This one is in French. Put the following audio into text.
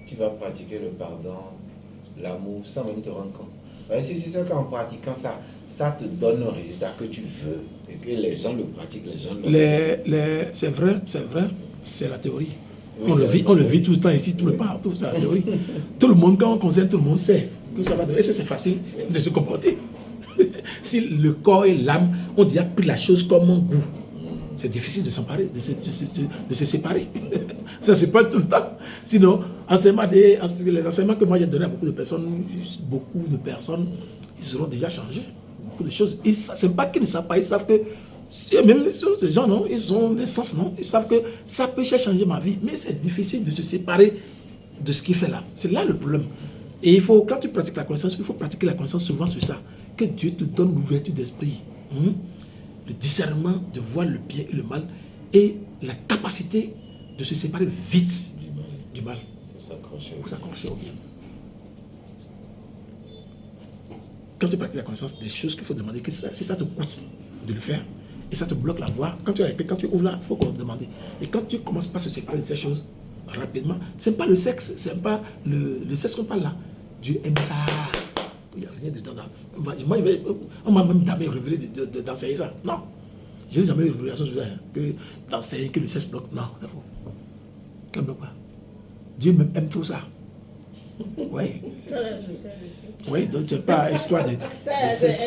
tu vas pratiquer le pardon, l'amour, sans même te rendre compte. Parce que tu sais qu'en pratiquant ça, ça te donne un résultat que tu veux. Et que les gens le pratiquent, les gens le C'est vrai, c'est la théorie. Oui, on le vit tout le temps ici, tout le partout, c'est la théorie. Tout le monde, quand on conseille, tout le monde sait que ça va donner. C'est facile de se comporter. Si le corps et l'âme ont déjà pris la chose comme un goût, c'est difficile de s'emparer, de se séparer. Ça se passe tout le temps. Sinon, les enseignements que moi j'ai donnés à beaucoup de personnes, ils seront déjà changés. Beaucoup de choses. Ce n'est pas qu'ils ne savent pas, ils savent que, même ces gens, non, ils ont des sens, non, ils savent que ça peut changer ma vie, mais c'est difficile de se séparer de ce qu'il fait là. C'est là le problème. Et quand tu pratiques la connaissance, il faut pratiquer la connaissance souvent sur ça. Que Dieu te donne l'ouverture d'esprit, le discernement de voir le bien et le mal, et la capacité de se séparer vite du mal. Pour s'accrocher au bien. Quand tu pratiques la connaissance, des choses qu'il faut demander, si ça te coûte de le faire, et ça te bloque la voie, quand tu ouvres là, il faut qu'on te demande. Et quand tu commences pas à se séparer de ces choses rapidement, ce n'est pas le sexe, c'est pas le sexe qu'on parle là. Dieu aime ça. Il n'y a rien dedans. On m'a même jamais révélé d'enseigner ça. Non. Je n'ai jamais eu de révélation sur ça. Que d'enseigner que le sexe bloque. Non, c'est faux. Ça ne bloque pas. Dieu même aime tout ça. Oui. Oui, donc c'est pas histoire de sexe.